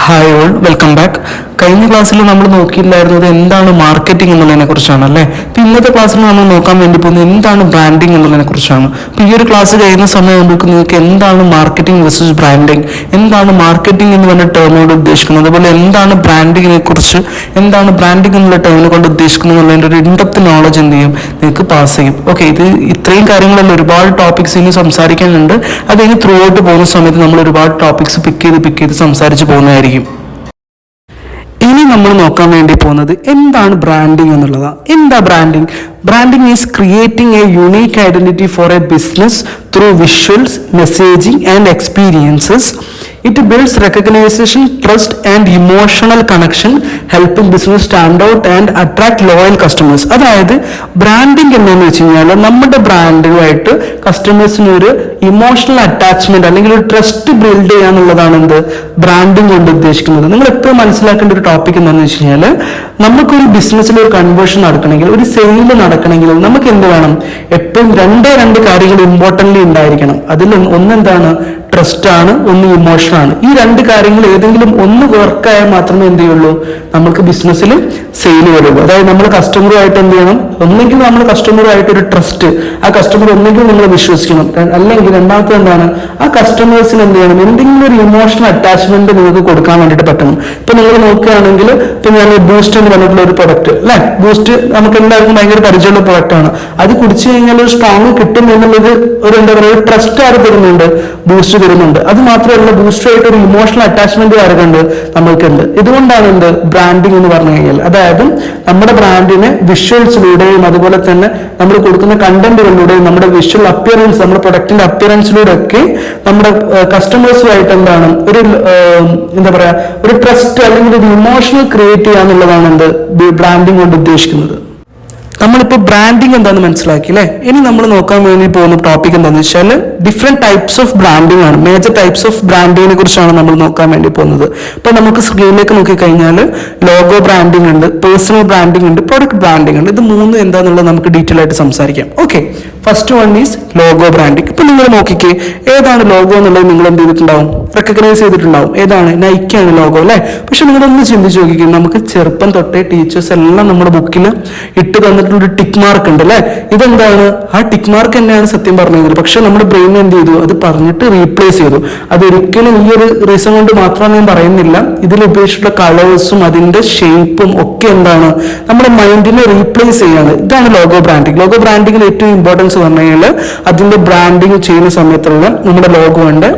Hi all, welcome back. കഴിഞ്ഞ ക്ലാസ്സിൽ നമ്മൾ നോക്കിയില്ലായിരുന്നത് എന്താണ് മാർക്കറ്റിംഗ് എന്നുള്ളതിനെ കുറിച്ചാണ് അല്ലേ. ഇപ്പം ഇന്നത്തെ ക്ലാസ്സിൽ നമ്മൾ നോക്കാൻ വേണ്ടി പോകുന്നത് എന്താണ് ബ്രാൻഡിങ് എന്നുള്ളതിനെ കുറിച്ചാണ്. അപ്പോൾ ഈ ഒരു ക്ലാസ് കഴിയുന്ന സമയമാകുമ്പോഴേക്കും നിങ്ങൾക്ക് എന്താണ് മാർക്കറ്റിംഗ് വേഴ്സസ് ബ്രാൻഡിങ്, എന്താണ് മാർക്കറ്റിംഗ് എന്ന് പറഞ്ഞ ടേമോട് ഉദ്ദേശിക്കുന്നത്, അതുപോലെ എന്താണ് ബ്രാൻഡിങ്ങിനെ കുറിച്ച്, എന്താണ് ബ്രാൻഡിങ് എന്നുള്ള ടേമിനെ കൊണ്ട് ഉദ്ദേശിക്കുന്നത് എന്നുള്ളതിൻ്റെ ഒരു ഇൻഡെപ്ത് നോളജ് എന്ത് ചെയ്യും, നിങ്ങൾക്ക് പാസ് ചെയ്യും. ഓക്കെ, ഇത് ഇത്രയും കാര്യങ്ങളല്ല, ഒരുപാട് ടോപ്പിക്സ് ഇനി സംസാരിക്കാനുണ്ട്. അത് ഇനി ത്രൂ ഔട്ട് പോകുന്ന സമയത്ത് നമ്മൾ ഒരുപാട് ടോപ്പിക്സ് പിക്ക് ചെയ്ത് സംസാരിച്ച് പോകുന്നതായിരിക്കും. ഇനി നമ്മൾ നോക്കാൻ വേണ്ടി പോകുന്നത് എന്താണ് ബ്രാൻഡിങ് എന്നുള്ളതാണ്. എന്താ branding? Branding is creating a unique identity for a business through visuals, messaging and experiences. It builds recognition, trust and emotional connection, helping business stand out and attract loyal customers. അതായത് branding എന്താണെന്ന് വെച്ച് കഴിഞ്ഞാൽ നമ്മുടെ ബ്രാൻഡുമായിട്ട് കസ്റ്റമേഴ്സിന് ഒരു emotional attachment അല്ലെങ്കിൽ ഒരു trust build ചെയ്യാന്നുള്ളതാണ് എന്ത് ബ്രാൻഡിങ് കൊണ്ട് ഉദ്ദേശിക്കുന്നത്. നിങ്ങൾ എപ്പോഴും മനസ്സിലാക്കേണ്ട ഒരു ടോപ്പിക് എന്താണെന്ന് വെച്ച് കഴിഞ്ഞാൽ നമുക്കൊരു ബിസിനസ്സിൽ ഒരു കൺവേർഷൻ നടക്കണമെങ്കിൽ, ഒരു സെയിൽ നടക്കണമെങ്കിൽ നമുക്ക് എന്ത് വേണം? എപ്പോഴും രണ്ട് കാര്യങ്ങൾ ഇമ്പോർട്ടൻ്റ്ലി ഉണ്ടായിരിക്കണം. അതിൽ ഒന്നെന്താണ്? ട്രസ്റ്റ് ആണ്, ഒന്ന് ഇമോഷൻ ആണ്. ഈ രണ്ട് കാര്യങ്ങൾ ഏതെങ്കിലും ഒന്ന് വർക്കായാൽ മാത്രമേ എന്ത് ചെയ്യുള്ളൂ, നമുക്ക് ബിസിനസ്സിൽ സെയിൽ വരുള്ളൂ. അതായത് നമ്മൾ കസ്റ്റമറുമായിട്ട് എന്ത് ചെയ്യണം? ഒന്നെങ്കിൽ നമ്മൾ കസ്റ്റമറുമായിട്ട് ഒരു ട്രസ്റ്റ്, ആ കസ്റ്റമർ ഒന്നെങ്കിൽ നിങ്ങൾ വിശ്വസിക്കണം, അല്ലെങ്കിൽ രണ്ടാമത്തെ എന്താണ്, ആ കസ്റ്റമേഴ്സിന് എന്ത് ചെയ്യണം? എന്തെങ്കിലും ഒരു ഇമോഷണൽ അറ്റാച്ച്മെന്റ് നിങ്ങൾക്ക് കൊടുക്കാൻ വേണ്ടിയിട്ട് പറ്റണം. ഇപ്പൊ നിങ്ങൾ നോക്കുകയാണെങ്കിൽ ഇപ്പൊ ഞാൻ ബൂസ്റ്റ് എന്ന് പറഞ്ഞിട്ടുള്ള ഒരു പ്രൊഡക്റ്റ് അല്ലെ, ബൂസ്റ്റ് നമുക്ക് എല്ലാവർക്കും ഭയങ്കര പരിചയമുള്ള പ്രൊഡക്റ്റ് ആണ്. അത് കുടിച്ചു കഴിഞ്ഞാൽ ഒരു സ്ട്രോങ് കിട്ടും എന്നുള്ളത് ഒരു എന്താ പറയുക, ഒരു ട്രസ്റ്റ് ആര് തരുന്നുണ്ട്? ബൂസ്റ്റ് തരുന്നുണ്ട്. അത് മാത്രമല്ല, ബൂസ്റ്റുമായിട്ട് ഒരു ഇമോഷണൽ അറ്റാച്ച്മെന്റ് ആർക്കുണ്ട്? നമ്മൾക്കുണ്ട്. ഇതുകൊണ്ടാണ് എന്ത് ബ്രാൻഡിങ് എന്ന് പറഞ്ഞു കഴിഞ്ഞാൽ, അതായത് നമ്മുടെ ബ്രാൻഡിനെ വിഷ്വൽസിലൂടെയും അതുപോലെ തന്നെ നമ്മൾ കൊടുക്കുന്ന കണ്ടന്റുകളിലൂടെയും നമ്മുടെ വിഷ്വൽ അപ്പിയറൻസ്, നമ്മുടെ പ്രൊഡക്റ്റിന്റെ അപ്പിയറൻസിലൂടെ ഒക്കെ നമ്മുടെ കസ്റ്റമേഴ്സുമായിട്ട് എന്താണ് ഒരു എന്താ പറയാ, ഒരു ട്രസ്റ്റ് അല്ലെങ്കിൽ ഒരു ഇമോഷണൽ ക്രിയേറ്റ് ചെയ്യാന്നുള്ളതാണ് എന്ത് ബ്രാൻഡിങ് കൊണ്ട് ഉദ്ദേശിക്കുന്നത്. നമ്മളിപ്പോൾ ബ്രാൻഡിങ് എന്താണെന്ന് മനസ്സിലാക്കി അല്ലേ. ഇനി നമ്മൾ നോക്കാൻ വേണ്ടി പോകുന്ന ടോപ്പിക് എന്താണെന്ന് വെച്ചാൽ ഡിഫറെന്റ് ടൈപ്സ് ഓഫ് ബ്രാൻഡിങ് ആണ്. മേജർ ടൈപ്സ് ഓഫ് ബ്രാൻഡിങ്ങിനെ കുറിച്ചാണ് നമ്മൾ നോക്കാൻ വേണ്ടി പോകുന്നത്. ഇപ്പൊ നമുക്ക് സ്ക്രീനിലേക്ക് നോക്കിക്കഴിഞ്ഞാൽ ലോഗോ ബ്രാൻഡിങ് ഉണ്ട്, പേഴ്സണൽ ബ്രാൻഡിങ് ഉണ്ട്, പ്രൊഡക്റ്റ് ബ്രാൻഡിങ് ഉണ്ട്. ഇത് മൂന്ന് എന്താണെന്നുള്ളത് നമുക്ക് ഡീറ്റെയിൽ ആയിട്ട് സംസാരിക്കാം. Okay, first one is logo branding. ഇപ്പൊ നിങ്ങൾ നോക്കിക്കേ, ഏതാണ് ലോഗോ എന്നുള്ളത് നിങ്ങൾ എന്ത് ചെയ്തിട്ടുണ്ടാവും? റെക്കഗ്നൈസ് ചെയ്തിട്ടുണ്ടാവും. ഏതാണ്? നൈക്കാണ് ലോഗോ അല്ലെ. പക്ഷെ നിങ്ങളൊന്ന് ചിന്തിച്ച് നോക്കിക്കേ, നമുക്ക് ചെറുപ്പം തൊട്ടേ ടീച്ചേഴ്സ് എല്ലാം നമ്മുടെ ബുക്കിൽ ഇട്ട് തന്നിട്ടുള്ള ടിക്ക് മാർക്ക് ഉണ്ട് അല്ലെ. ഇതെന്താണ്? ആ ടിക്ക് മാർക്ക് തന്നെയാണ് സത്യം പറഞ്ഞത്. പക്ഷെ നമ്മുടെ ബ്രെയിൻ എന്ത് ചെയ്തു? അത് പറഞ്ഞിട്ട് റീപ്ലേസ് ചെയ്തു. അതൊരിക്കലും ഈ ഒരു റീസൺ കൊണ്ട് മാത്രം ഞാൻ പറയുന്നില്ല. ഇതിൽ ഉപയോഗിച്ചിട്ടുള്ള കളേഴ്സും അതിന്റെ ഷേപ്പും ഒക്കെ എന്താണ്, നമ്മുടെ മൈൻഡിനെ റീപ്ലേസ് ചെയ്യാണ്. ഇതാണ് ലോഗോ ബ്രാൻഡിങ്. ലോഗോ ബ്രാൻഡിങ്ങിൽ ഏറ്റവും ഇമ്പോർട്ടൻസ് പറഞ്ഞു കഴിഞ്ഞാൽ അതിന്റെ ബ്രാൻഡിങ് ചെയ്യുന്ന സമയത്തുള്ള നമ്മുടെ ലോഗോന്റെ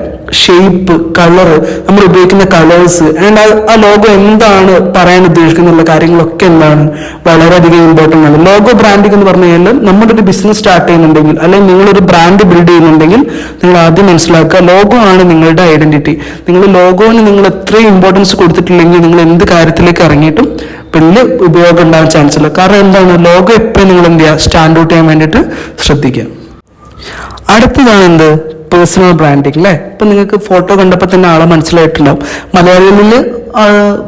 ഷേപ്പ്, കളറ്, നമ്മൾ ഉപയോഗിക്കുന്ന കളേഴ്സ് ആൻഡ് ആ ലോഗോ എന്താണ് പറയാൻ ഉദ്ദേശിക്കുന്ന കാര്യങ്ങളൊക്കെ എന്താണ് വളരെയധികം ഇമ്പോർട്ടൻ്റ് ആണ്. ലോഗോ ബ്രാൻഡിങ് എന്ന് പറഞ്ഞു കഴിഞ്ഞാൽ നമ്മുടെ ഒരു ബിസിനസ് സ്റ്റാർട്ട് ചെയ്യുന്നുണ്ടെങ്കിൽ അല്ലെങ്കിൽ നിങ്ങളൊരു ബ്രാൻഡ് ബിൽഡ് ചെയ്യുന്നുണ്ടെങ്കിൽ നിങ്ങൾ ആദ്യം മനസ്സിലാക്കുക, ലോഗോ ആണ് നിങ്ങളുടെ ഐഡന്റിറ്റി. നിങ്ങൾ ലോഗോന് നിങ്ങൾ എത്രയും ഇമ്പോർട്ടൻസ് കൊടുത്തിട്ടില്ലെങ്കിൽ നിങ്ങൾ എന്ത് കാര്യത്തിലേക്ക് ഇറങ്ങിയിട്ടും വലിയ ഉപയോഗം ഉണ്ടാകാൻ ചാൻസ് ഇല്ല. കാരണം എന്താണ്, ലോഗോ എപ്പോഴും നിങ്ങൾ എന്ത് ചെയ്യുക, സ്റ്റാൻഡ് ഔട്ട് ചെയ്യാൻ വേണ്ടിയിട്ട് ശ്രദ്ധിക്കുക. അടുത്തതാണ് എന്ത്, പേഴ്സണൽ ബ്രാൻഡിങ് അല്ലെ. ഇപ്പൊ നിങ്ങൾക്ക് ഫോട്ടോ കണ്ടപ്പോൾ തന്നെ ആളെ മനസ്സിലായിട്ടുണ്ടാവും. മലയാളികളിൽ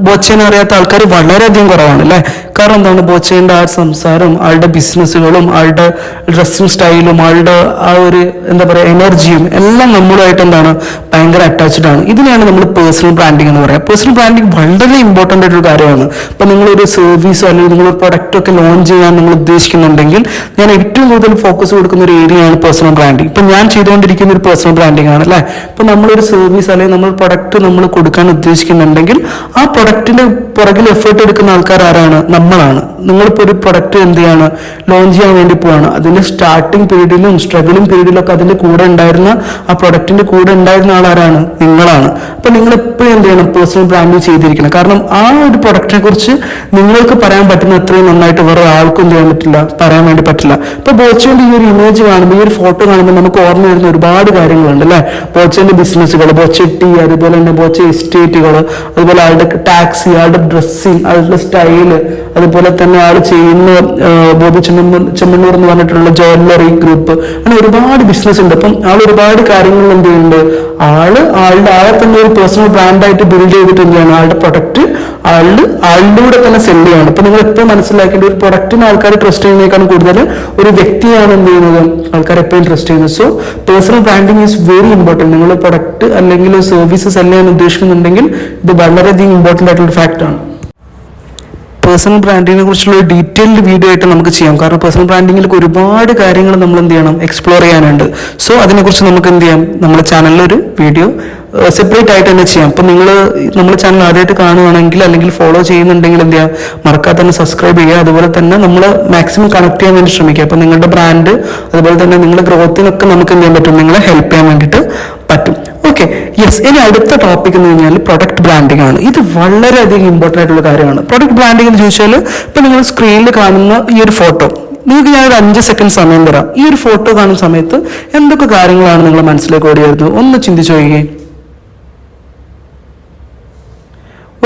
ബോച്ചേനെ അറിയാത്ത ആൾക്കാർ വളരെയധികം കുറവാണ് അല്ലെ. കാരണം എന്താണ്, ബോച്ചേന്റെ ആ സംസാരം, ആളുടെ ബിസിനസ്സുകളും ആളുടെ ഡ്രസ്സിങ് സ്റ്റൈലും ആളുടെ ആ ഒരു എന്താ പറയുക എനർജിയും എല്ലാം നമ്മളുമായിട്ട് എന്താണ് ഭയങ്കര അറ്റാച്ച്ഡ് ആണ്. ഇതിനെയാണ് നമ്മൾ പേഴ്സണൽ ബ്രാൻഡിങ് എന്ന് പറയുക. പേഴ്സണൽ ബ്രാൻഡിങ് വളരെ ഇമ്പോർട്ടൻ്റ് ആയിട്ടൊരു കാര്യമാണ്. ഇപ്പൊ നിങ്ങളൊരു സർവീസോ അല്ലെങ്കിൽ നിങ്ങളൊരു പ്രൊഡക്റ്റ് ഒക്കെ ലോഞ്ച് ചെയ്യാൻ നിങ്ങൾ ഉദ്ദേശിക്കുന്നുണ്ടെങ്കിൽ ഞാൻ ഏറ്റവും കൂടുതൽ ഫോക്കസ് കൊടുക്കുന്ന ഒരു ഏരിയയാണ് പേഴ്സണൽ ബ്രാൻഡിങ്. ഇപ്പൊ ഞാൻ ചെയ്തുകൊണ്ടിരിക്കുന്ന ഒരു പേഴ്സണൽ ബ്രാൻഡിങ് ആണ് അല്ലെ. ഇപ്പൊ നമ്മളൊരു സർവീസ് അല്ലെങ്കിൽ നമ്മൾ പ്രൊഡക്റ്റ് നമ്മൾ കൊടുക്കാൻ ഉദ്ദേശിക്കുന്നുണ്ടെങ്കിൽ ആ പ്രൊഡക്റ്റിന്റെ പുറകിൽ എഫേർട്ട് എടുക്കുന്ന ആൾക്കാർ ആരാണ്? നമ്മളാണ്. നിങ്ങളിപ്പോൾ ഒരു പ്രൊഡക്റ്റ് എന്ത് ചെയ്യാണ്, ലോഞ്ച് ചെയ്യാൻ വേണ്ടി പോവാണ്. അതിന്റെ സ്റ്റാർട്ടിങ് പീരീഡിലും സ്ട്രഗിളിംഗ് പീരീഡിലും ഒക്കെ അതിന്റെ കൂടെ ഉണ്ടായിരുന്ന ആ പ്രൊഡക്റ്റിന്റെ കൂടെ ഉണ്ടായിരുന്ന ആളാരാണ്? നിങ്ങളാണ്. അപ്പൊ നിങ്ങൾ എപ്പോഴും എന്ത് ചെയ്യണം, പേഴ്സണൽ ബ്രാൻഡിങ് ചെയ്തിരിക്കണം. കാരണം ആ ഒരു പ്രൊഡക്റ്റിനെ കുറിച്ച് നിങ്ങൾക്ക് പറയാൻ പറ്റുന്ന അത്രയും നന്നായിട്ട് വേറെ ആൾക്കും എന്ത് ചെയ്യാൻ പറ്റില്ല, പറയാൻ വേണ്ടി പറ്റില്ല. ഇപ്പൊ ബോച്ചേന്റെ ഈ ഒരു ഇമേജ് കാണുമ്പോൾ, ഈ ഒരു ഫോട്ടോ കാണുമ്പോൾ നമുക്ക് ഓർമ്മ വരുന്ന ഒരുപാട് കാര്യങ്ങളുണ്ട് അല്ലെ. ബോച്ചേന്റെ ബിസിനസ്സുകൾ, ബോച്ചെട്ടി, അതുപോലെ തന്നെ ബോച്ച എസ്റ്റേറ്റുകൾ, അതുപോലെ ആളുടെ ടാക്സി, ആളുടെ ഡ്രസ്സിങ്, ആളുടെ സ്റ്റൈല്, അതുപോലെ തന്നെ ആൾ ചെയ്യുന്ന ബോബി ചെമ്മണ്ണൂർ എന്ന് പറഞ്ഞിട്ടുള്ള ജ്വല്ലറി ഗ്രൂപ്പ്, അങ്ങനെ ഒരുപാട് ബിസിനസ് ഉണ്ട്. അപ്പം ആൾ ഒരുപാട് കാര്യങ്ങൾ എന്ത് ചെയ്യുന്നുണ്ട്, ആളെ തന്നെ ഒരു പേഴ്സണൽ ബ്രാൻഡായിട്ട് ബിൽഡ് ചെയ്തിട്ട് എന്ത് ചെയ്യണം, ആളുടെ പ്രൊഡക്റ്റ് ആളിലൂടെ തന്നെ സെല് ചെയ്യാണ്. ഇപ്പൊ നിങ്ങൾ എപ്പോഴും മനസ്സിലാക്കേണ്ട, ഒരു പ്രൊഡക്റ്റിന് ആൾക്കാർ ട്രസ്റ്റ് ചെയ്യുന്നതിനേക്കാളും കൂടുതൽ ഒരു വ്യക്തിയാണ് എന്ത് ചെയ്യുന്നത് ആൾക്കാർ എപ്പോഴും ട്രസ്റ്റ് ചെയ്യുന്നത്. So personal branding is very important. നിങ്ങൾ പ്രൊഡക്റ്റ് അല്ലെങ്കിൽ സർവീസസ് സെല് ചെയ്യാൻ ഉദ്ദേശിക്കുന്നുണ്ടെങ്കിൽ ഇത് വളരെയധികം ഇമ്പോർട്ടൻ്റ് ആയിട്ടുള്ള ഫാക്ട് ആണ്. പേഴ്സണൽ ബ്രാൻഡിങ്ങിനെ കുറിച്ചുള്ള ഒരു ഡീറ്റെയിൽഡ് വീഡിയോ ആയിട്ട് നമുക്ക് ചെയ്യാം. കാരണം പേഴ്സണൽ ബ്രാൻഡിങ്ങിൽ ഒരുപാട് കാര്യങ്ങൾ നമ്മൾ എന്ത് ചെയ്യണം, എക്സ്പ്ലോർ ചെയ്യാനുണ്ട്. സോ അതിനെക്കുറിച്ച് നമുക്ക് എന്ത് ചെയ്യാം, നമ്മുടെ ചാനലിൽ ഒരു വീഡിയോ സെപ്പറേറ്റ് ആയിട്ട് തന്നെ ചെയ്യാം. അപ്പം നിങ്ങൾ നമ്മുടെ ചാനൽ ആദ്യമായിട്ട് കാണുകയാണെങ്കിൽ അല്ലെങ്കിൽ ഫോളോ ചെയ്യുന്നുണ്ടെങ്കിൽ എന്ത് ചെയ്യുക, മറക്കാതെ തന്നെ സബ്സ്ക്രൈബ് ചെയ്യുക. അതുപോലെ തന്നെ നമ്മൾ മാക്സിമം കണക്ട് ചെയ്യാൻ വേണ്ടി ശ്രമിക്കുക. അപ്പം നിങ്ങളുടെ ബ്രാൻഡ് അതുപോലെ തന്നെ നിങ്ങളുടെ ഗ്രോത്തിനൊക്കെ നമുക്ക് എന്ത് ചെയ്യാൻ പറ്റും, നിങ്ങളെ ഹെൽപ്പ് ചെയ്യാൻ വേണ്ടിയിട്ട് പറ്റും. Okay, yes. ഇനി അടുത്ത ടോപ്പിക് എന്ന് പറഞ്ഞാൽ പ്രൊഡക്റ്റ് ബ്രാൻഡിംഗ് ആണ്. ഇത് വളരെയധികം ഇമ്പോർട്ടൻ്റ് ആയിട്ടുള്ള കാര്യമാണ്. പ്രൊഡക്റ്റ് ബ്രാൻഡിംഗ് എന്ന് ചോദിച്ചാൽ ഇപ്പം നിങ്ങൾ സ്ക്രീനിൽ കാണുന്ന ഈ ഒരു ഫോട്ടോ, നിങ്ങൾക്ക് ഞാൻ ഒരു 5 സെക്കൻഡ് സമയം തരാം. ഈ ഒരു ഫോട്ടോ കാണുന്ന സമയത്ത് എന്തൊക്കെ കാര്യങ്ങളാണ് നിങ്ങളുടെ മനസ്സിലേക്ക് ഓടി വരുന്നത്, ഒന്ന് ചിന്തിച്ചു നോക്കിയേ.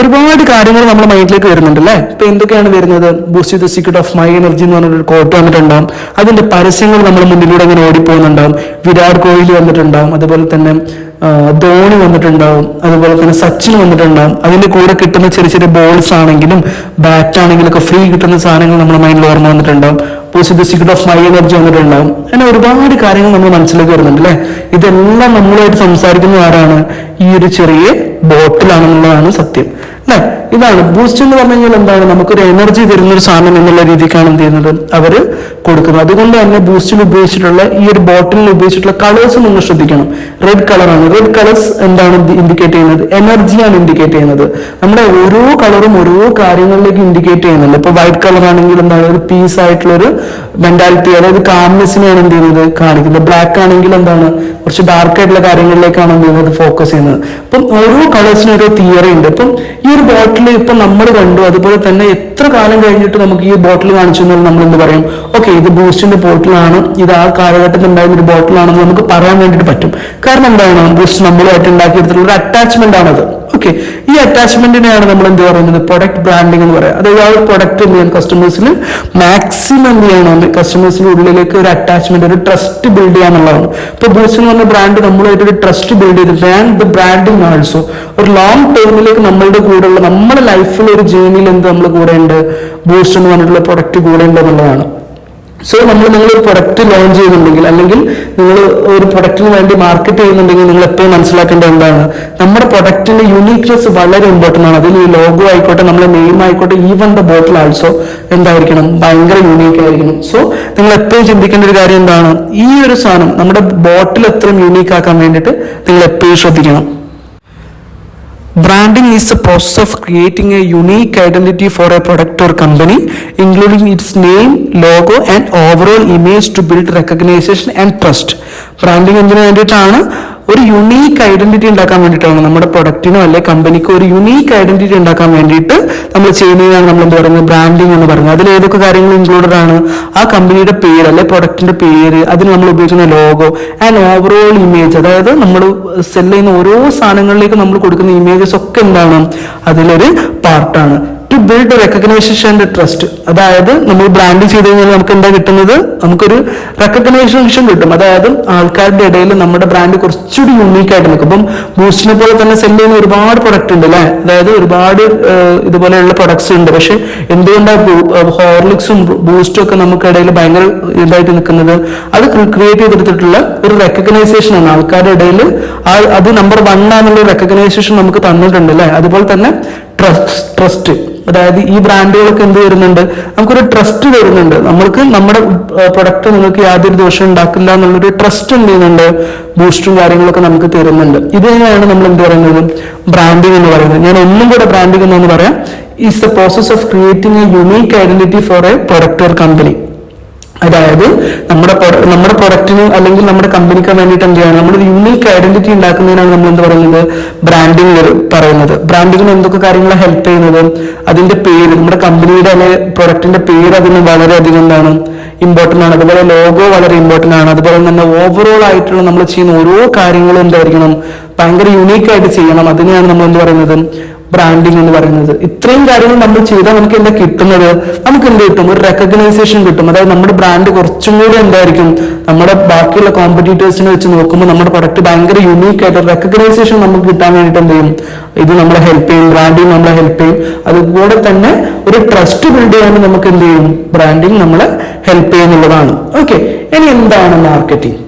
ഒരുപാട് കാര്യങ്ങൾ നമ്മുടെ മൈൻഡിലേക്ക് വരുന്നുണ്ട് അല്ലേ. ഇപ്പൊ എന്തൊക്കെയാണ് വരുന്നത്, boost the secret of my energy എന്ന് പറഞ്ഞൊരു കോട്ട് വന്നിട്ടുണ്ടാവും. അതിന്റെ പരസ്യങ്ങൾ നമ്മുടെ മുന്നിലൂടെ അങ്ങനെ ഓടിപ്പോകുന്നുണ്ടാവും. വിരാട് കോഹ്ലി വന്നിട്ടുണ്ടാവും, അതുപോലെ തന്നെ ധോണി വന്നിട്ടുണ്ടാവും, അതുപോലെ തന്നെ സച്ചിൻ വന്നിട്ടുണ്ടാവും. അതിന്റെ കൂടെ കിട്ടുന്ന ചെറിയ ചെറിയ ബോൾസ് ആണെങ്കിലും ബാറ്റ് ആണെങ്കിലും ഒക്കെ ഫ്രീ കിട്ടുന്ന സാധനങ്ങൾ നമ്മുടെ മൈൻഡിൽ ഓർമ്മ വന്നിട്ടുണ്ടാവും. Boost the secret of my energy വന്നിട്ടുണ്ടാവും. അങ്ങനെ ഒരുപാട് കാര്യങ്ങൾ നമ്മൾ മനസ്സിലേക്ക് വരുന്നുണ്ട് അല്ലേ. ഇതെല്ലാം നമ്മളുമായിട്ട് സംസാരിക്കുന്ന ആരാണ്, ഈ ഒരു ചെറിയ ബോട്ടിലാണെന്നുള്ളതാണ് സത്യം അല്ലെ. ഇതാണ് ബൂസ്റ്റ് എന്ന് പറഞ്ഞു കഴിഞ്ഞാൽ എന്താണ്, നമുക്കൊരു എനർജി തരുന്ന ഒരു സാധനം എന്നുള്ള രീതിക്കാണ് എന്ത് ചെയ്യുന്നത് അവര് കൊടുക്കുന്നത്. അതുകൊണ്ട് തന്നെ ബൂസ്റ്റിൽ ഉപയോഗിച്ചിട്ടുള്ള ഈ ഒരു ബോട്ടിലിൽ ഉപയോഗിച്ചിട്ടുള്ള കളേഴ്സ് നിങ്ങൾ ശ്രദ്ധിക്കണം. റെഡ് കളറാണ്. റെഡ് കളേഴ്സ് എന്താണ് ഇൻഡിക്കേറ്റ് ചെയ്യുന്നത്, എനർജിയാണ് ഇൻഡിക്കേറ്റ് ചെയ്യുന്നത്. നമ്മുടെ ഓരോ കളറും ഓരോ കാര്യങ്ങളിലേക്ക് ഇൻഡിക്കേറ്റ് ചെയ്യുന്നുണ്ട്. ഇപ്പൊ വൈറ്റ് കളർ ആണെങ്കിൽ എന്താണ്, ഒരു പീസ് ആയിട്ടുള്ള ഒരു മെന്റാലിറ്റി, അതായത് കാംനെസ്സിനെയാണ് എന്ത് ചെയ്യുന്നത് കാണിക്കുന്നത്. ബ്ലാക്ക് ആണെങ്കിൽ എന്താണ്, കുറച്ച് ഡാർക്ക് ആയിട്ടുള്ള കാര്യങ്ങളിലേക്കാണ് എന്ത് ചെയ്യുന്നത് ഫോക്കസ് ചെയ്യുന്നത്. അപ്പം ഓരോ കളേഴ്സിനും ഓരോ തിയറി ഉണ്ട്. ഇപ്പം ഈ ഒരു ബോട്ടിൽ ഇപ്പം നമ്മൾ കണ്ടു, അതുപോലെ തന്നെ എത്ര കാലം കഴിഞ്ഞിട്ട് നമുക്ക് ഈ ബോട്ടിൽ കാണിച്ചു എന്നാൽ നമ്മൾ എന്ത് പറയും, ഓക്കെ ഇത് ബൂസ്റ്റിന്റെ ബോട്ടിലാണ്, ഇത് ആ കാലഘട്ടത്തിൽ ഉണ്ടായിരുന്ന ഒരു ബോട്ടിലാണെന്ന് നമുക്ക് പറയാൻ വേണ്ടിയിട്ട് പറ്റും. കാരണം എന്താണ്, ബൂസ്റ്റ് നമ്മളുമായിട്ട് ഉണ്ടാക്കിയെടുത്തിട്ടുള്ള ഒരു അറ്റാച്ച്മെന്റ് ആണത്. ഓക്കെ, ഈ അറ്റാച്ച്മെന്റിനെയാണ് നമ്മൾ എന്ത് പറയുന്നത്, പ്രൊഡക്റ്റ് ബ്രാൻഡിങ് എന്ന് പറയാം. അതായത് ആ ഒരു പ്രൊഡക്റ്റ് എന്ത് ചെയ്യാൻ കസ്റ്റമേഴ്സിൽ മാക്സിമം എന്ത് ചെയ്യണം, കസ്റ്റമേഴ്സിന്റെ ഉള്ളിലേക്ക് ഒരു അറ്റാച്ച്മെന്റ്, ഒരു ട്രസ്റ്റ് ബിൽഡ് ചെയ്യാന്നുള്ളതാണ്. ഇപ്പൊ ബൂസ്റ്റ് എന്ന് പറഞ്ഞ ബ്രാൻഡ് നമ്മളുമായിട്ട് ഒരു ട്രസ്റ്റ് ബിൽഡ് ചെയ്തിട്ട് ആൻഡ് ദ ബ്രാൻഡിങ് ആൾസോ ഒരു ലോങ് ടേമിലേക്ക് നമ്മളുടെ കൂടെയുള്ള നമ്മുടെ ലൈഫിൽ ഒരു ജേർണിയിൽ എന്ത് നമ്മൾ കൂടെ ഉണ്ട്, ബൂസ്റ്റ് എന്ന് പറഞ്ഞിട്ടുള്ള പ്രൊഡക്റ്റ് കൂടെ ഉണ്ട് എന്നുള്ളതാണ്. സോ നിങ്ങളൊരു പ്രൊഡക്റ്റ് ലോഞ്ച് ചെയ്യുന്നുണ്ടെങ്കിൽ അല്ലെങ്കിൽ നിങ്ങൾ ഒരു പ്രൊഡക്റ്റിന് വേണ്ടി മാർക്കറ്റ് ചെയ്യുന്നുണ്ടെങ്കിൽ നിങ്ങൾ എപ്പോഴും മനസ്സിലാക്കേണ്ടത് എന്താണ്, നമ്മുടെ പ്രൊഡക്റ്റിന്റെ യുണീക്നെസ് വളരെ ഇമ്പോർട്ടൻ്റ് ആണ്. അതിൽ ഈ ലോഗോ ആയിക്കോട്ടെ, നമ്മുടെ നെയിം ആയിക്കോട്ടെ, ഈവൻ ദ ബോട്ടിൽ ആൾസോ എന്തായിരിക്കണം, ഭയങ്കര യൂണീക്ക് ആയിരിക്കണം. സോ നിങ്ങൾ എപ്പോഴും ചിന്തിക്കേണ്ട ഒരു കാര്യം എന്താണ്, ഈ ഒരു സാധനം നമ്മുടെ ബോട്ടിൽ എത്രയും യൂണീക്ക് ആക്കാൻ വേണ്ടിയിട്ട് നിങ്ങൾ എപ്പോഴും ശ്രദ്ധിക്കണം. Branding is the process of creating a unique identity for a product or company, including its name, logo and overall image to build recognition and trust. Branding എന്തിനു വേണ്ടിയിട്ടാണ്, ഒരു യുണീക്ക് ഐഡന്റിറ്റി ഉണ്ടാക്കാൻ വേണ്ടിയിട്ടാണ്. നമ്മുടെ പ്രൊഡക്റ്റിനോ അല്ലെ കമ്പനിക്കോ ഒരു യുണീക്ക് ഐഡന്റിറ്റി ഉണ്ടാക്കാൻ വേണ്ടിയിട്ട് നമ്മൾ ചെയ്യുന്നതാണ് നമ്മൾ എന്ത് പറയുന്നത്, ബ്രാൻഡിങ് എന്ന് പറയുന്നത്. അതിൽ ഏതൊക്കെ കാര്യങ്ങൾ ഇൻക്ലൂഡഡ് ആണ്, ആ കമ്പനിയുടെ പേര് അല്ലെ പ്രൊഡക്റ്റിന്റെ പേര്, അതിന് നമ്മൾ ഉപയോഗിക്കുന്ന ലോഗോ ആൻഡ് ഓവറോൾ ഇമേജ്, അതായത് നമ്മൾ സെല് ചെയ്യുന്ന ഓരോ സാധനങ്ങളിലേക്ക് നമ്മൾ കൊടുക്കുന്ന ഇമേജസ് ഒക്കെ എന്താണ് അതിലൊരു പാർട്ടാണ്. To build recognition and trust, അതായത് നമ്മൾ ബ്രാൻഡ് ചെയ്ത് കഴിഞ്ഞാൽ നമുക്ക് എന്താ കിട്ടുന്നത്, നമുക്കൊരു റെക്കഗ്നൈസേഷൻ കിട്ടും. അതായത് ആൾക്കാരുടെ ഇടയിൽ നമ്മുടെ ബ്രാൻഡ് കുറച്ചുകൂടി യൂണീക്ക് ആയിട്ട് നിൽക്കും. ഇപ്പം ബൂസ്റ്റിനെ പോലെ തന്നെ സെല് ചെയ്യുന്ന ഒരുപാട് പ്രൊഡക്റ്റ് ഉണ്ട് അല്ലെ, അതായത് ഒരുപാട് ഇതുപോലെയുള്ള പ്രൊഡക്ട്സ് ഉണ്ട്. പക്ഷെ എന്തുകൊണ്ടാണ് ഹോർലിക്സും ബൂസ്റ്റും ഒക്കെ നമുക്കിടയിൽ ഭയങ്കര ഇതായിട്ട് നിൽക്കുന്നത്, അത് ക്രിയേറ്റ് ചെയ്തെടുത്തിട്ടുള്ള ഒരു റെക്കഗ്നൈസേഷൻ ആണ് ആൾക്കാരുടെ ഇടയിൽ. അത് നമ്പർ 1 ആണെന്നുള്ള റെക്കഗ്നൈസേഷൻ നമുക്ക് തന്നിട്ടുണ്ട് അല്ലെ. അതുപോലെ തന്നെ ട്രസ്റ്റ്, അതായത് ഈ ബ്രാൻഡുകളൊക്കെ എന്ത് വരുന്നുണ്ട്, നമുക്കൊരു ട്രസ്റ്റ് വരുന്നുണ്ട്. നമ്മൾക്ക് നമ്മുടെ പ്രൊഡക്റ്റ് നിങ്ങൾക്ക് യാതൊരു ദോഷം ഉണ്ടാക്കില്ല എന്നുള്ളൊരു ട്രസ്റ്റ് എന്ത് ചെയ്യുന്നുണ്ട്, ബൂസ്റ്റും കാര്യങ്ങളൊക്കെ നമുക്ക് തരുന്നുണ്ട്. ഇത് തന്നെയാണ് നമ്മൾ എന്ത് പറയുന്നത്, ബ്രാൻഡിങ് എന്ന് പറയുന്നത്. ഞാൻ ഒന്നും കൂടെ ബ്രാൻഡിങ് എന്ന് പറയാം, is the process of creating a unique identity for a product or company. അതായത് നമ്മുടെ പ്രൊഡക്റ്റിന് അല്ലെങ്കിൽ നമ്മുടെ കമ്പനിക്ക് വേണ്ടിയിട്ട് എന്ത് ചെയ്യണം, നമ്മുടെ യൂണീക്ക് ഐഡന്റിറ്റി ഉണ്ടാക്കുന്നതിനാണ് നമ്മൾ എന്ത് പറയുന്നത്, ബ്രാൻഡിങ് പറയുന്നത്. ബ്രാൻഡിങ്ങിന് എന്തൊക്കെ കാര്യങ്ങളെ ഹെൽപ്പ് ചെയ്യുന്നത്, അതിന്റെ പേര്, നമ്മുടെ കമ്പനിയുടെ അല്ലെങ്കിൽ പ്രൊഡക്റ്റിന്റെ പേര് അതിന് വളരെയധികം എന്താണ് ഇമ്പോർട്ടൻ്റ് ആണ്. അതുപോലെ ലോഗോ വളരെ ഇമ്പോർട്ടൻ്റ് ആണ്. അതുപോലെ തന്നെ ഓവറോൾ ആയിട്ടുള്ള നമ്മൾ ചെയ്യുന്ന ഓരോ കാര്യങ്ങളും എന്തായിരിക്കണം, ഭയങ്കര യൂണീക്ക് ആയിട്ട് ചെയ്യണം. അതിനെയാണ് നമ്മൾ എന്ത് പറയുന്നത്, ബ്രാൻഡിങ് എന്ന് പറയുന്നത്. ഇത്രയും കാര്യങ്ങൾ നമ്മൾ ചെയ്താൽ നമുക്ക് എന്താ കിട്ടുന്നത്, നമുക്ക് എന്ത് കിട്ടും, ഒരു റെക്കഗ്നൈസേഷൻ കിട്ടും. അതായത് നമ്മുടെ ബ്രാൻഡ് കുറച്ചും കൂടി എന്തായിരിക്കും, നമ്മുടെ ബാക്കിയുള്ള കോമ്പറ്റീറ്റേഴ്സിനെ വെച്ച് നോക്കുമ്പോൾ നമ്മുടെ പ്രൊഡക്റ്റ് ഭയങ്കര യൂണീക്ക് ആയിട്ട് റെക്കഗ്നൈസേഷൻ നമുക്ക് കിട്ടാൻ വേണ്ടിയിട്ട് എന്ത് ചെയ്യും, ഇത് നമ്മളെ ഹെൽപ്പ് ചെയ്യും, ബ്രാൻഡിങ് നമ്മളെ ഹെൽപ്പ് ചെയ്യും. അതുപോലെ തന്നെ ഒരു ട്രസ്റ്റ് ബിൽഡ് ചെയ്യാൻ നമുക്ക് എന്ത് ചെയ്യും, ബ്രാൻഡിങ് നമ്മളെ ഹെൽപ്പ് ചെയ്യുന്നുള്ളതാണ്. ഓക്കെ, ഇനി എന്താണ് മാർക്കറ്റിംഗ്?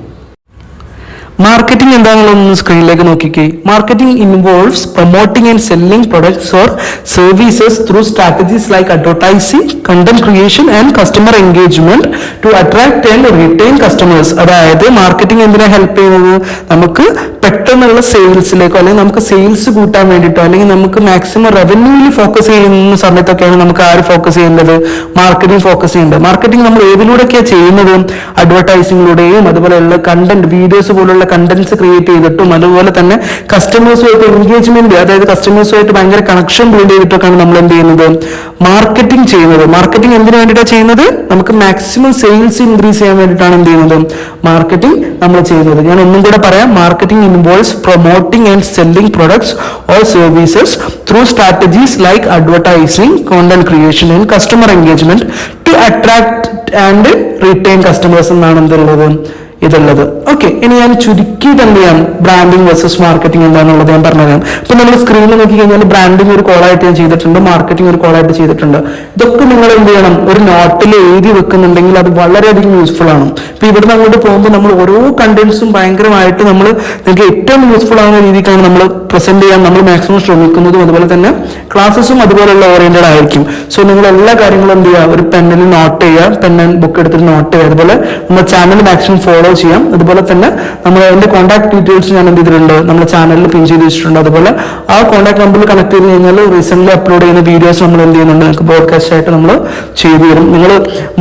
മാർക്കറ്റിംഗ് എന്താണെന്നുള്ളതൊന്ന് സ്ക്രീനിലേക്ക് നോക്കിക്കേ. Marketing involves promoting and selling products or services through strategies like advertising, content creation and customer engagement to attract and retain customers. അതായത് മാർക്കറ്റിംഗ് എന്തിനാ ഹെൽപ്പ് ചെയ്യുന്നത്, നമുക്ക് പെട്ടെന്നുള്ള സെയിൽസിലേക്കോ അല്ലെങ്കിൽ നമുക്ക് സെയിൽസ് കൂട്ടാൻ വേണ്ടിയിട്ടോ അല്ലെങ്കിൽ നമുക്ക് മാക്സിമം റവന്യൂവിൽ ഫോക്കസ് ചെയ്യുന്ന സമയത്തൊക്കെയാണ് നമുക്ക് ആര് ഫോക്കസ് ചെയ്യേണ്ടത്, മാർക്കറ്റിംഗ് ഫോക്കസ് ചെയ്യേണ്ടത്. മാർക്കറ്റിംഗ് നമ്മൾ ഏതിലൂടെയൊക്കെയാണ് ചെയ്യുന്നത്, അഡ്വർടൈസിംഗിലൂടെയും അതുപോലെയുള്ള കണ്ടന്റ് വീഡിയോസ് പോലുള്ള കണ്ടന്റ്സ് ക്രിയേറ്റ് ചെയ്തിട്ടും അതുപോലെ തന്നെ കസ്റ്റമേഴ്സുമായിട്ട് എൻഗേജ്മെന്റ്, അതായത് കസ്റ്റമേഴ്സുമായിട്ട് ഭയങ്കര കണക്ഷൻ ബിൽഡ് ചെയ്തിട്ടൊക്കെയാണ് നമ്മൾ എന്ത് ചെയ്യുന്നത്, മാർക്കറ്റിംഗ് ചെയ്യുന്നത്. മാർക്കറ്റിംഗ് എന്തിനു വേണ്ടിയിട്ടാണ് ചെയ്യുന്നത്, നമുക്ക് മാക്സിമം സെയിൽസ് ഇൻക്രീസ് ചെയ്യാൻ വേണ്ടിയിട്ടാണ് എന്ത് ചെയ്യുന്നത്, മാർക്കറ്റിംഗ് നമ്മൾ ചെയ്യുന്നത്. ഞാൻ ഒന്നും കൂടെ പറയാം. Marketing involves promoting and selling products or services through strategies like advertising, content creation and customer engagement to attract and retain customers എന്നാണ് എന്തുള്ളത്, ഇതുള്ളത്. ഓക്കെ, ഇനി ഞാൻ ചുരുക്കിയിട്ട് എന്ത് ചെയ്യാം, ബ്രാൻഡിങ് വേഴ്സസ് മാർക്കറ്റിംഗ് എന്താണെന്നുള്ളത് ഞാൻ പറഞ്ഞുതരാം. ഇപ്പൊ നമ്മൾ സ്ക്രീനിൽ നോക്കി കഴിഞ്ഞാൽ ബ്രാൻഡിങ് ഒരു കോളായിട്ട് ഞാൻ ചെയ്തിട്ടുണ്ട്, മാർക്കറ്റിംഗ് ഒരു കോളായിട്ട് ചെയ്തിട്ടുണ്ട്. ഇതൊക്കെ നിങ്ങൾ എന്ത് ചെയ്യണം, ഒരു നോട്ടിൽ എഴുതി വെക്കുന്നുണ്ടെങ്കിൽ അത് വളരെയധികം യൂസ്ഫുൾ ആണ്. ഇപ്പൊ ഇവിടുന്ന് അങ്ങോട്ട് പോകുമ്പോൾ നമ്മൾ ഓരോ കണ്ടന്റ്സും ഭയങ്കരമായിട്ട് നമ്മൾ നിങ്ങൾക്ക് ഏറ്റവും യൂസ്ഫുൾ ആവുന്ന രീതിക്കാണ് നമ്മൾ പ്രസന്റ് ചെയ്യാൻ നമ്മൾ മാക്സിമം ശ്രമിക്കുന്നതും. അതുപോലെ തന്നെ ക്ലാസ്സസും അതുപോലുള്ള ഓറിയന്റഡ് ആയിരിക്കും. സോ നിങ്ങൾ എല്ലാ കാര്യങ്ങളും എന്ത് ചെയ്യുക, ഒരു പെന്നിൽ നോട്ട് ചെയ്യുക, പെൻ ആൻഡ് ബുക്ക് എടുത്തിട്ട് നോട്ട് ചെയ്യുക. അതുപോലെ നമ്മുടെ ചാനൽ മാക്സിമം ഫോളോ ചെയ്യാം. അതുപോലെ തന്നെ നമ്മൾ അതിന്റെ കോൺടാക്ട് ഡീറ്റെയിൽസ് ഞാൻ എന്ത് ചെയ്തിട്ടുണ്ട്, നമ്മുടെ ചാനലിൽ പിൻ ചെയ്ത് വെച്ചിട്ടുണ്ട്. അതുപോലെ ആ കോൺടാക്ട് നമ്പറിൽ കണക്ട് ചെയ്ത് കഴിഞ്ഞാൽ റീസെന്റ് അപ്ലോഡ് ചെയ്യുന്ന വീഡിയോസ് നമ്മൾ എന്ത് ചെയ്യുന്നുണ്ട്, നിങ്ങൾക്ക് ബ്രോഡ്കാസ്റ്റ് ആയിട്ട് നമ്മൾ ചെയ്തു തരും. നിങ്ങൾ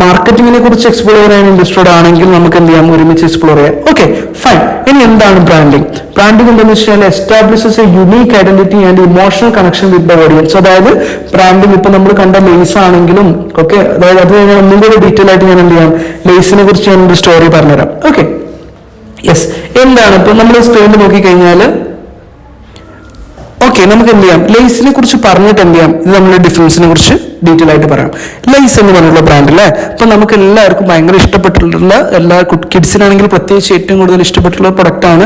മാർക്കറ്റിംഗിനെ കുറിച്ച് എക്സ്പ്ലോർ ചെയ്യാൻ ഇൻട്രസ്റ്റഡ് ആണെങ്കിൽ നമുക്ക് എന്ത് ചെയ്യാം, ഒരുമിച്ച് എക്സ്പ്ലോർ ചെയ്യാം. Okay, fine. ഇനി എന്താണ് ബ്രാൻഡിങ്? ബ്രാൻഡിംഗ് എന്താണെന്ന് വെച്ചാൽ establishes A unique identity and emotional connection with the audience. അതായത് ബ്രാൻഡിംഗ് ഇപ്പൊ നമ്മൾ കണ്ട ലേസ് ആണെങ്കിലും ഓക്കെ, അതായത് അത് ഞാൻ ഒന്നും കൂടി ഡീറ്റെയിൽ ആയിട്ട് ഞാൻ എന്ത് ചെയ്യാം, ലേസിനെ കുറിച്ച് ഞാൻ ഒരു സ്റ്റോറി പറഞ്ഞുതരാം. Okay, yes. എന്താണ് ഇപ്പൊ നമ്മൾ സ്ക്രീനിൽ നോക്കിക്കഴിഞ്ഞാൽ ഓക്കെ, നമുക്ക് എന്ത് ചെയ്യാം, ലേസിനെ കുറിച്ച് പറഞ്ഞിട്ട് എന്ത് ചെയ്യാം, ഇത് നമ്മുടെ ഡിഫറൻസിനെ കുറിച്ച് ഡീറ്റെയിൽ ആയിട്ട് പറയാം. ലൈസ് എന്ന് പറഞ്ഞുള്ള ബ്രാൻഡ് അല്ലേ, അപ്പൊ നമുക്ക് എല്ലാവർക്കും ഭയങ്കര ഇഷ്ടപ്പെട്ടിട്ടുള്ള, എല്ലാ കിഡ്സിനാണെങ്കിൽ പ്രത്യേകിച്ച് ഏറ്റവും കൂടുതൽ ഇഷ്ടപ്പെട്ടുള്ള പ്രൊഡക്റ്റ് ആണ്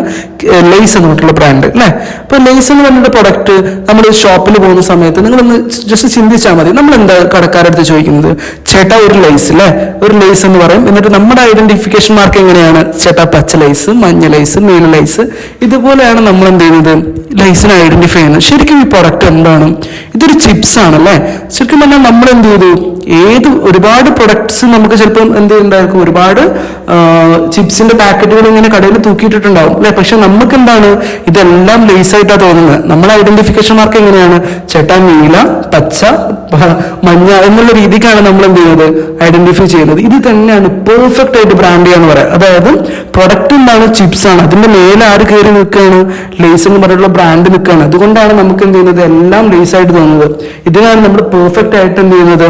ലൈസ് എന്ന് പറഞ്ഞിട്ടുള്ള ബ്രാൻഡ് അല്ലേ. അപ്പൊ ലൈസ് എന്ന് പറഞ്ഞിട്ട് പ്രൊഡക്റ്റ് നമ്മൾ ഷോപ്പിൽ പോകുന്ന സമയത്ത് നിങ്ങളൊന്ന് ജസ്റ്റ് ചിന്തിച്ചാൽ മതി. നമ്മൾ എന്താ കടക്കാരടുത്ത് ചോദിക്കുന്നത്, ചേട്ടാ ഒരു ലൈസ് അല്ലേ, ഒരു ലൈസ് എന്ന് പറയും. എന്നിട്ട് നമ്മുടെ ഐഡന്റിഫിക്കേഷൻ മാർക്ക് എങ്ങനെയാണ്, ചേട്ടാ പച്ച ലൈസ്, മഞ്ഞ ലൈസ്, നീല ലൈസ്, ഇതുപോലെയാണ് നമ്മൾ എന്ത് ചെയ്യുന്നത്, ലൈസിനെ ഐഡന്റിഫൈ ചെയ്യുന്നത്. ശരിക്കും ഈ പ്രൊഡക്റ്റ് എന്താണ്, ഇതൊരു ചിപ്സ് ആണല്ലേ. ശരിക്കും പറഞ്ഞാൽ നമ്മൾ എന്ത് ചെയ്തു, ഒരുപാട് പ്രൊഡക്ട്സ് നമുക്ക് ചിലപ്പോൾ എന്ത് ഉണ്ടായിരിക്കും, ഒരുപാട് ചിപ്സിന്റെ പാക്കറ്റുകൾ ഇങ്ങനെ കടയിൽ തൂക്കിയിട്ടിട്ടുണ്ടാവും അല്ലെ. പക്ഷെ നമുക്ക് എന്താണ്, ഇതെല്ലാം ലേസ് ആയിട്ടാണ് തോന്നുന്നത്. നമ്മുടെ ഐഡന്റിഫിക്കേഷൻ മാർക്ക് എങ്ങനെയാണ്, ചേട്ടാ നീല, പച്ച, മഞ്ഞ എന്നുള്ള രീതിക്കാണ് നമ്മൾ എന്ത് ചെയ്യുന്നത്, ഐഡന്റിഫൈ ചെയ്യുന്നത്. ഇത് തന്നെയാണ് പെർഫെക്റ്റ് ആയിട്ട് ബ്രാൻഡ് ചെയ്യാന്ന് പറയാം. അതായത് പ്രൊഡക്റ്റ് എന്താണ്, ചിപ്സ് ആണ്, അതിന്റെ മേലെ ആര് കയറി നിൽക്കുകയാണ്, ലേസ് എന്ന് പറഞ്ഞിട്ടുള്ള ബ്രാൻഡ് നിൽക്കുകയാണ്. അതുകൊണ്ടാണ് നമുക്ക് എന്ത് ചെയ്യുന്നത്, എല്ലാം ലേസ് ആയിട്ട് തോന്നുന്നത്. ഇതിനാണ് നമ്മൾ പെർഫെക്റ്റ് ആയിട്ട് എന്ത് ചെയ്യുന്നത്,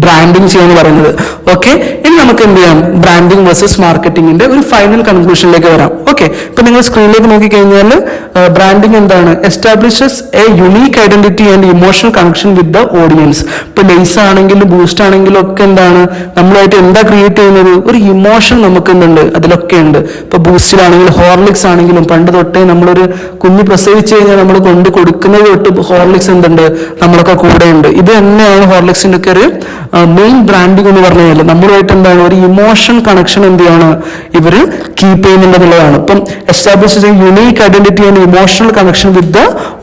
ബ്രാൻഡിങ് ചെയ്യാന്ന് പറയുന്നത്. ഓക്കെ, ഇനി നമുക്ക് എന്ത് ചെയ്യാം, ബ്രാൻഡിങ് വേഴ്സസ് മാർക്കറ്റിംഗിന്റെ ഒരു ഫൈനൽ കൺക്ലൂഷനിലേക്ക് വരാം. ഓക്കെ, ഇപ്പൊ നിങ്ങൾ സ്ക്രീനിലേക്ക് നോക്കിക്കഴിഞ്ഞാൽ ബ്രാൻഡിങ് എന്താണ്, establishes A unique identity and emotional connection with the audience. ഇപ്പൊ ലേസ് ആണെങ്കിലും ബൂസ്റ്റ് ആണെങ്കിലും ഒക്കെ എന്താണ്, നമ്മളായിട്ട് എന്താ ക്രിയേറ്റ് ചെയ്യുന്നത്, ഒരു ഇമോഷൻ നമുക്ക് എന്തുണ്ട്, അതിലൊക്കെ ഉണ്ട്. ഇപ്പൊ ബൂസ്റ്റിലാണെങ്കിലും ഹോർലിക്സ് ആണെങ്കിലും പണ്ട് തൊട്ടേ നമ്മളൊരു കുഞ്ഞ് പ്രസവിച്ചു കഴിഞ്ഞാൽ നമ്മൾ കൊണ്ട് കൊടുക്കുന്നത് തൊട്ട് ഹോർലിക്സ് എന്തുണ്ട്, നമ്മളൊക്കെ കൂടെ ഉണ്ട്. ഇത് തന്നെയാണ് ഹോർലിക്സിന്റെ ഒക്കെ ഒരു മെയിൻ ബ്രാൻഡിങ് എന്ന് പറഞ്ഞു കഴിഞ്ഞാൽ നമ്മളുമായിട്ട് എന്താണ്, ഒരു ഇമോഷൻ കണക്ഷൻ എന്ത് ചെയ്യാണ് ഇവര് കീപ്പ് ചെയ്യുന്നുണ്ടെന്നുള്ളതാണ്. ഇപ്പം establish unique identity and emotional connection with the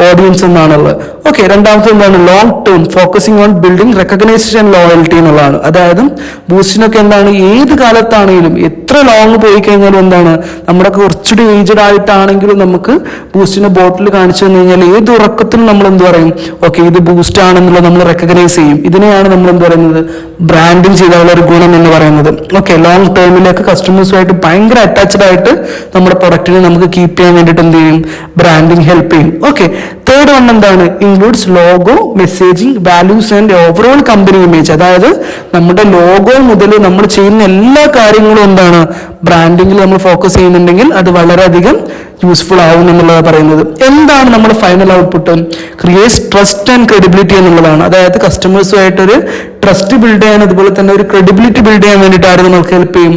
audience എന്നാണുള്ളത്. ഓക്കെ, രണ്ടാമത്തെ എന്താണ്, long term focusing on building recognition and loyalty എന്നുള്ളതാണ്. അതായത് ബൂസ്റ്റിനൊക്കെ എന്താണ്, ഏത് കാലത്താണെങ്കിലും എത്ര ലോങ് പോയി കഴിഞ്ഞാലും എന്താണ്, നമ്മുടെ കുറച്ചുകൂടി ഏജ്ഡ് ആയിട്ടാണെങ്കിലും നമുക്ക് ബൂസ്റ്റിന്റെ ബോട്ടിൽ കാണിച്ചു തന്നു കഴിഞ്ഞാൽ ഏത് ഉറക്കത്തിലും നമ്മൾ എന്ത് പറയും, ഓക്കെ ഇത് ബൂസ്റ്റ് ആണെന്നുള്ളത് നമ്മൾ റെക്കഗ്നൈസ് ചെയ്യും. ഇതിനെയാണ് നമ്മൾ എന്ത് പറയുന്നത്, ബ്രാൻഡിങ് ചെയ്താലുള്ള ഒരു ഗുണം എന്ന് പറയുന്നത്. ഓക്കെ, ലോങ് ടേമിലേക്ക് കസ്റ്റമേഴ്സുമായിട്ട് ഭയങ്കര അറ്റാച്ച്ഡ് ആയിട്ട് നമ്മുടെ പ്രൊഡക്റ്റിനെ നമുക്ക് കീപ്പ് ചെയ്യാൻ വേണ്ടിയിട്ട് എന്ത് ചെയ്യും, ബ്രാൻഡിങ് ഹെൽപ്പ് ചെയ്യും. ഓക്കെ, തേർഡ് വൺ എന്താണ്, includes logo, messaging, values and overall company image. അതായത് നമ്മുടെ ലോഗോ മുതൽ നമ്മൾ ചെയ്യുന്ന എല്ലാ കാര്യങ്ങളും എന്താണ്, ബ്രാൻഡിങ്ങിൽ നമ്മൾ ഫോക്കസ് ചെയ്യുന്നുണ്ടെങ്കിൽ അത് വളരെയധികം യൂസ്ഫുൾ ആവും എന്നുള്ളതാണ് പറയുന്നത്. എന്താണ് നമ്മുടെ final output, creates trust and credibility എന്നുള്ളതാണ്. അതായത് കസ്റ്റമേഴ്സുമായിട്ടൊരു ട്രസ്റ്റ് ബിൽഡ് ചെയ്യാൻ അതുപോലെ തന്നെ ഒരു ക്രെഡിബിലിറ്റി ബിൽഡ് ചെയ്യാൻ വേണ്ടിയിട്ട് ആരും നമുക്ക് ഹെൽപ്പ് ചെയ്യും,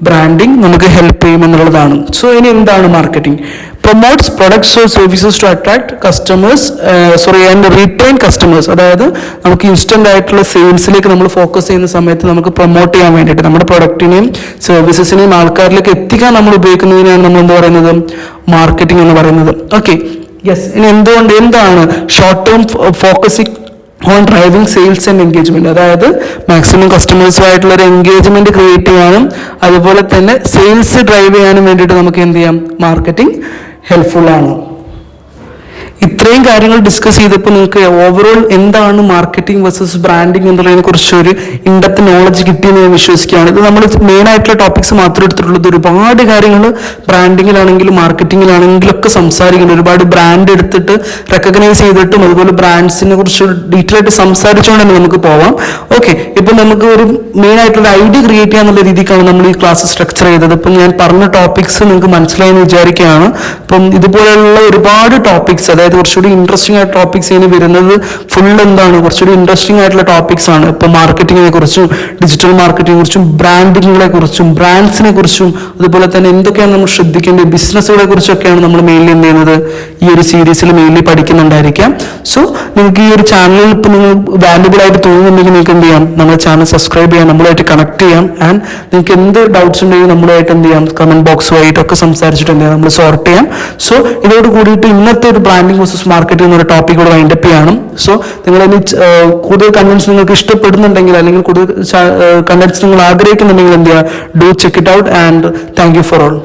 ബ്രാൻഡിങ് നമുക്ക് ഹെൽപ്പ് ചെയ്യും എന്നുള്ളതാണ്. സോ ഇനി എന്താണ് marketing? Promotes products or services to attract customers and retain customers. അതായത് നമുക്ക് ഇൻസ്റ്റന്റ് ആയിട്ടുള്ള സെയിൽസിലേക്ക് നമ്മൾ ഫോക്കസ് ചെയ്യുന്ന സമയത്ത് നമുക്ക് പ്രൊമോട്ട് ചെയ്യാൻ വേണ്ടിയിട്ട് നമ്മുടെ പ്രൊഡക്റ്റിനെയും സർവീസസിനെയും ആൾക്കാരിലേക്ക് എത്തിക്കാൻ നമ്മൾ ഉപയോഗിക്കുന്നതിനാണ് നമ്മൾ എന്താ പറയുന്നത്, മാർക്കറ്റിംഗ് എന്ന് പറയുന്നത്. Okay, yes. ഇനി എന്താണ് short term focusing on driving sales and engagement? അതായത് മാക്സിമം കസ്റ്റമേഴ്സുമായിട്ടുള്ള ഒരു എൻഗേജ്മെന്റ് ക്രിയേറ്റ് ചെയ്യാനും അതുപോലെ തന്നെ സെയിൽസ് ഡ്രൈവ് ചെയ്യാനും വേണ്ടിയിട്ട് നമുക്ക് എന്ത് ചെയ്യാം, മാർക്കറ്റിംഗ് ഹെൽപ്ഫുൾ ആണ്. ഇത്രയും കാര്യങ്ങൾ ഡിസ്കസ് ചെയ്തപ്പോൾ നിങ്ങൾക്ക് ഓവറോൾ എന്താണ് മാർക്കറ്റിംഗ് വേഴ്സസ് ബ്രാൻഡിങ് എന്നുള്ളതിനെ കുറിച്ച് ഒരു ഇൻഡെപ്ത് നോളജ് കിട്ടിയെന്ന് ഞാൻ വിശ്വസിക്കുകയാണ്. ഇത് നമ്മൾ മെയിൻ ആയിട്ടുള്ള ടോപ്പിക്സ് മാത്രം എടുത്തിട്ടുള്ളത്. ഒരുപാട് കാര്യങ്ങൾ ബ്രാൻഡിങ്ങിലാണെങ്കിലും മാർക്കറ്റിങ്ങിലാണെങ്കിലും ഒക്കെ സംസാരിക്കുന്നുണ്ട്. ഒരുപാട് ബ്രാൻഡ് എടുത്തിട്ട് റെക്കഗ്നൈസ് ചെയ്തിട്ടും അതുപോലെ ബ്രാൻഡ്സിനെ കുറിച്ച് ഡീറ്റെയിൽ ആയിട്ട് സംസാരിച്ചുകൊണ്ട് തന്നെ നമുക്ക് പോവാം. ഓക്കെ, ഇപ്പം നമുക്ക് ഒരു മെയിൻ ആയിട്ടുള്ള ഐഡിയ ക്രിയേറ്റ് ചെയ്യാന്നുള്ള രീതിക്കാണ് നമ്മൾ ഈ ക്ലാസ് സ്ട്രക്ചർ ചെയ്തത്. ഇപ്പം ഞാൻ പറഞ്ഞ ടോപ്പിക്സ് നിങ്ങൾക്ക് മനസ്സിലായെന്ന് വിചാരിക്കുകയാണ്. അപ്പം ഇതുപോലെയുള്ള ഒരുപാട് ടോപ്പിക്സ്, അതായത് കുറച്ചുകൂടി ഇൻട്രസ്റ്റിംഗ് ആയിട്ട് ടോപ്പിക്സ് ഇനി വരുന്നത് കുറച്ചുകൂടി ഇൻട്രസ്റ്റിംഗ് ആയിട്ടുള്ള ടോപ്പിക്സ് ആണ്. ഇപ്പൊ മാർക്കറ്റിങ്ങിനെ കുറിച്ചും ഡിജിറ്റൽ മാർക്കറ്റിംഗിനെ കുറിച്ചും ബ്രാൻഡിങ്ങിനെ കുറിച്ചും ബ്രാൻഡ്സിനെ കുറിച്ചും അതുപോലെ തന്നെ എന്തൊക്കെയാണ് നമ്മൾ ശ്രദ്ധിക്കേണ്ടത് ബിസിനസ്സുകളെ കുറിച്ചൊക്കെയാണ് നമ്മൾ മെയിൻലി എന്ത് ചെയ്യുന്നത്, ഈ ഒരു സീരീസിൽ മെയിൻലി പഠിക്കുന്നുണ്ടായിരിക്കാം. സോ നിങ്ങൾക്ക് ഈ ഒരു ചാനലിൽ ഇപ്പൊ നിങ്ങൾ വാല്യുബിൾ ആയിട്ട് തോന്നുന്നുണ്ടെങ്കിൽ നിങ്ങൾക്ക് എന്ത് ചെയ്യാം, നമ്മുടെ ചാനൽ സബ്സ്ക്രൈബ് ചെയ്യാം, നമ്മളുമായിട്ട് കണക്ട് ചെയ്യാം. ആൻഡ് നിങ്ങൾക്ക് എന്ത് ഡൗട്ട്സ് ഉണ്ടെങ്കിൽ നമ്മളുമായിട്ട് എന്ത് ചെയ്യാം, കമന്റ് ബോക്സ് വഴിയിട്ടൊക്കെ സംസാരിച്ചിട്ട് എന്ത് ചെയ്യാം, നമ്മൾ സോർട്ട് ചെയ്യാം. സോ ഇതോട് കൂടിയിട്ട് ഇന്നത്തെ ഒരു ബ്രാൻഡിംഗ് വേഴ്സസ് മാർക്കറ്റിംഗ് എന്നൊരു ടോപ്പിക്കോട് വൈൻഡപ്പ് ചെയ്യണം. സോ നിങ്ങൾ കൂടുതൽ കണ്ടന്റ്സ് നിങ്ങൾക്ക് ഇഷ്ടപ്പെടുന്നുണ്ടെങ്കിൽ അല്ലെങ്കിൽ കൂടുതൽ കണ്ടന്റ്സ് നിങ്ങൾ ആഗ്രഹിക്കുന്നുണ്ടെങ്കിൽ എന്ത് ചെയ്യുക, do check it out and thank you for all.